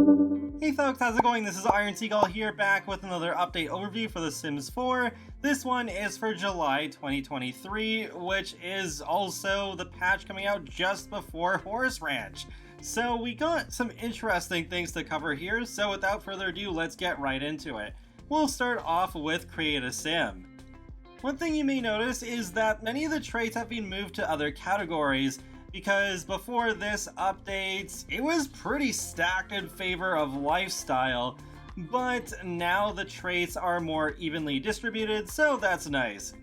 Hey folks, how's it going? This is Iron Seagull here, back with another update overview for The Sims 4. This one is for July 2023, which is also the patch coming out just before Horse Ranch. So we got some interesting things to cover here, so without further ado, let's get right into it. We'll start off with Create a Sim. One thing you may notice is that many of the traits have been moved to other categories, because before this update, it was pretty stacked in favor of lifestyle, but now the traits are more evenly distributed, so that's nice.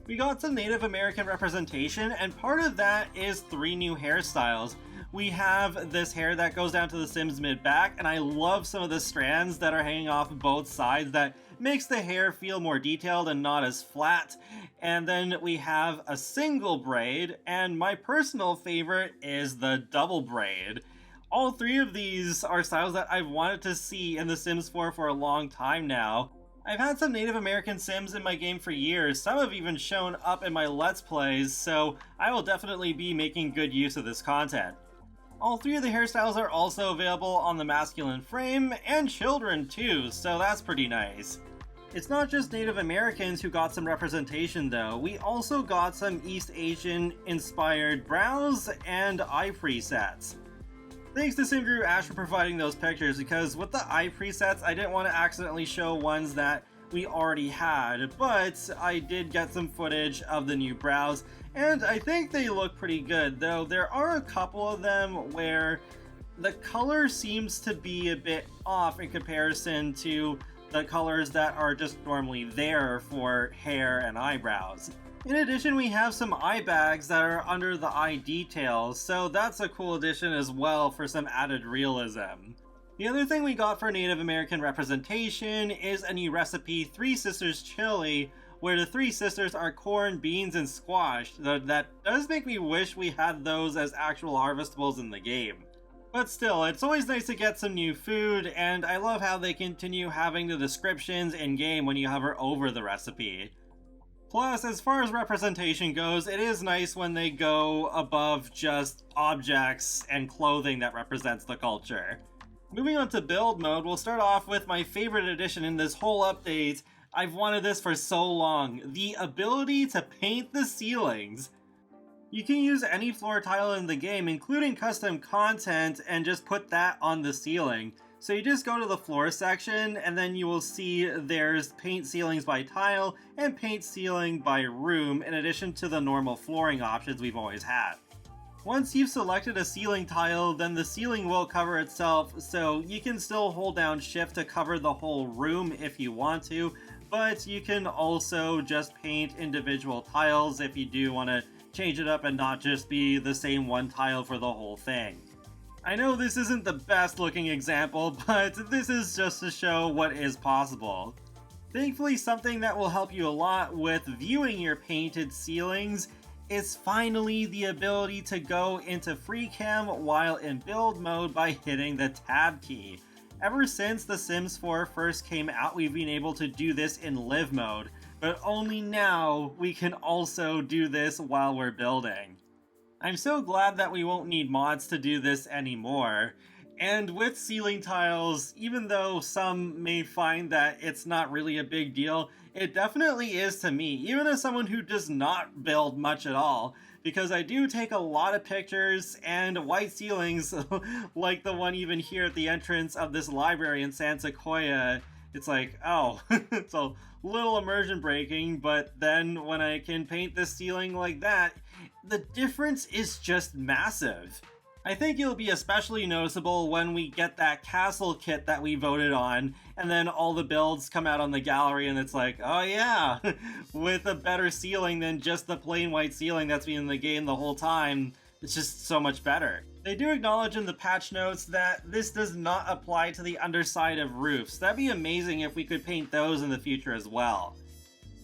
We got some Native American representation, and part of that is 3 new hairstyles. We have this hair that goes down to the Sims mid-back, and I love some of the strands that are hanging off both sides that makes the hair feel more detailed and not as flat. And then we have a single braid, and my personal favorite is the double braid. All 3 of these are styles that I've wanted to see in The Sims 4 for a long time now. I've had some Native American Sims in my game for years, some have even shown up in my Let's Plays, so I will definitely be making good use of this content. All 3 of the hairstyles are also available on the masculine frame, and children too, so that's pretty nice. It's not just Native Americans who got some representation though, we also got some East Asian inspired brows and eye presets. Thanks to SimGuru Ash for providing those pictures, because with the eye presets I didn't want to accidentally show ones that we already had, but I did get some footage of the new brows, and I think they look pretty good, though there are a couple of them where the color seems to be a bit off in comparison to the colors that are just normally there for hair and eyebrows. In addition, we have some eye bags that are under the eye details, so that's a cool addition as well for some added realism. The other thing we got for Native American representation is a new recipe, 3 Sisters Chili, where the 3 sisters are corn, beans, and squash. That does make me wish we had those as actual harvestables in the game. But still, it's always nice to get some new food, and I love how they continue having the descriptions in-game when you hover over the recipe. Plus, as far as representation goes, it is nice when they go above just objects and clothing that represents the culture. Moving on to build mode, we'll start off with my favorite addition in this whole update. I've wanted this for so long, the ability to paint the ceilings. You can use any floor tile in the game, including custom content, and just put that on the ceiling. So you just go to the floor section, and then you will see there's paint ceilings by tile and paint ceiling by room, in addition to the normal flooring options we've always had. Once you've selected a ceiling tile, then the ceiling will cover itself, so you can still hold down shift to cover the whole room if you want to, but you can also just paint individual tiles if you do want to change it up and not just be the same one tile for the whole thing. I know this isn't the best looking example, but this is just to show what is possible. Thankfully, something that will help you a lot with viewing your painted ceilings is finally the ability to go into free cam while in build mode by hitting the tab key. Ever since The Sims 4 first came out, we've been able to do this in live mode, but only now we can also do this while we're building. I'm so glad that we won't need mods to do this anymore. And with ceiling tiles, even though some may find that it's not really a big deal, it definitely is to me, even as someone who does not build much at all, because I do take a lot of pictures, and white ceilings, like the one even here at the entrance of this library in San Sequoia, it's like, oh, it's a little immersion breaking, but then when I can paint the ceiling like that, the difference is just massive. I think it'll be especially noticeable when we get that castle kit that we voted on, and then all the builds come out on the gallery and it's like, oh yeah, with a better ceiling than just the plain white ceiling that's been in the game the whole time, it's just so much better. They do acknowledge in the patch notes that this does not apply to the underside of roofs. That'd be amazing if we could paint those in the future as well.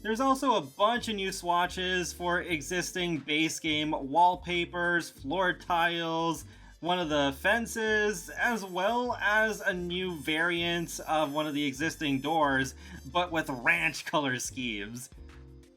There's also a bunch of new swatches for existing base game wallpapers, floor tiles, one of the fences, as well as a new variant of one of the existing doors, but with ranch color schemes.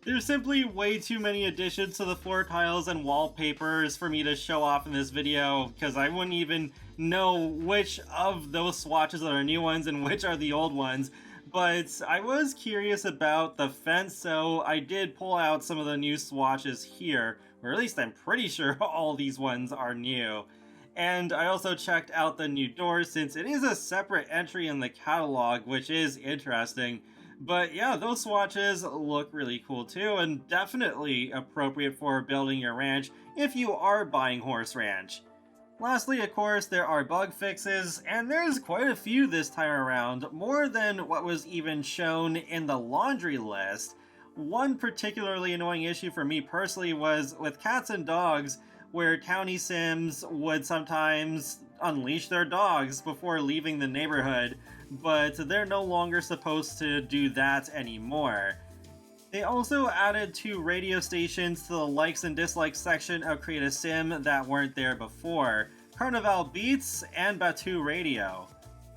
There's simply way too many additions to the floor tiles and wallpapers for me to show off in this video, because I wouldn't even know which of those swatches are new ones and which are the old ones. But I was curious about the fence, so I did pull out some of the new swatches here, or at least I'm pretty sure all these ones are new. And I also checked out the new door, since it is a separate entry in the catalog, which is interesting. But yeah, those swatches look really cool too, and definitely appropriate for building your ranch if you are buying Horse Ranch. Lastly, of course, there are bug fixes, and there's quite a few this time around, more than what was even shown in the laundry list. One particularly annoying issue for me personally was with cats and dogs, where Townie Sims would sometimes unleash their dogs before leaving the neighborhood, but they're no longer supposed to do that anymore. They also added 2 radio stations to the likes and dislikes section of Create a Sim that weren't there before, Carnival Beats and Batu Radio.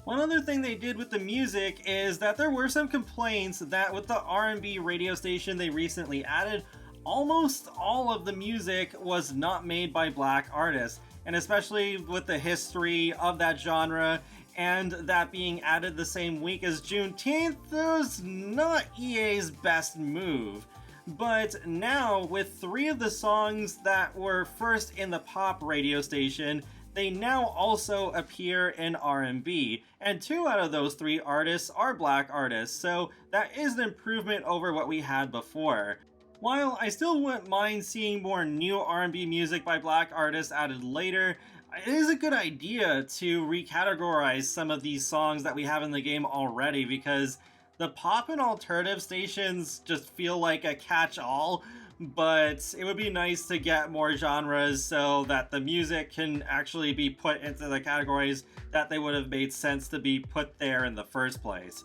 One other thing they did with the music is that there were some complaints that with the R&B radio station they recently added, almost all of the music was not made by black artists, and especially with the history of that genre and that being added the same week as Juneteenth, that was not EA's best move. But now, with 3 of the songs that were first in the pop radio station, they now also appear in R&B, and 2 out of those 3 artists are black artists, so that is an improvement over what we had before. While I still wouldn't mind seeing more new R&B music by black artists added later, it is a good idea to recategorize some of these songs that we have in the game already, because the pop and alternative stations just feel like a catch-all, but it would be nice to get more genres so that the music can actually be put into the categories that they would have made sense to be put there in the first place.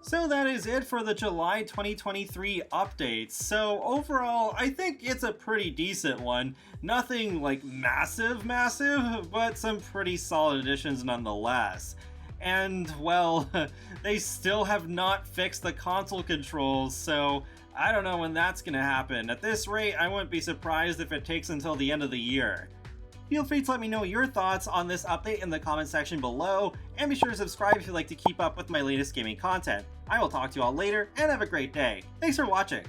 So that is it for the July 2023 updates. So overall, I think it's a pretty decent one. Nothing like massive, but some pretty solid additions nonetheless. And well, they still have not fixed the console controls, so I don't know when that's gonna happen. At this rate, I wouldn't be surprised if it takes until the end of the year. Feel free to let me know your thoughts on this update in the comment section below, and be sure to subscribe if you'd like to keep up with my latest gaming content. I will talk to you all later, and have a great day. Thanks for watching!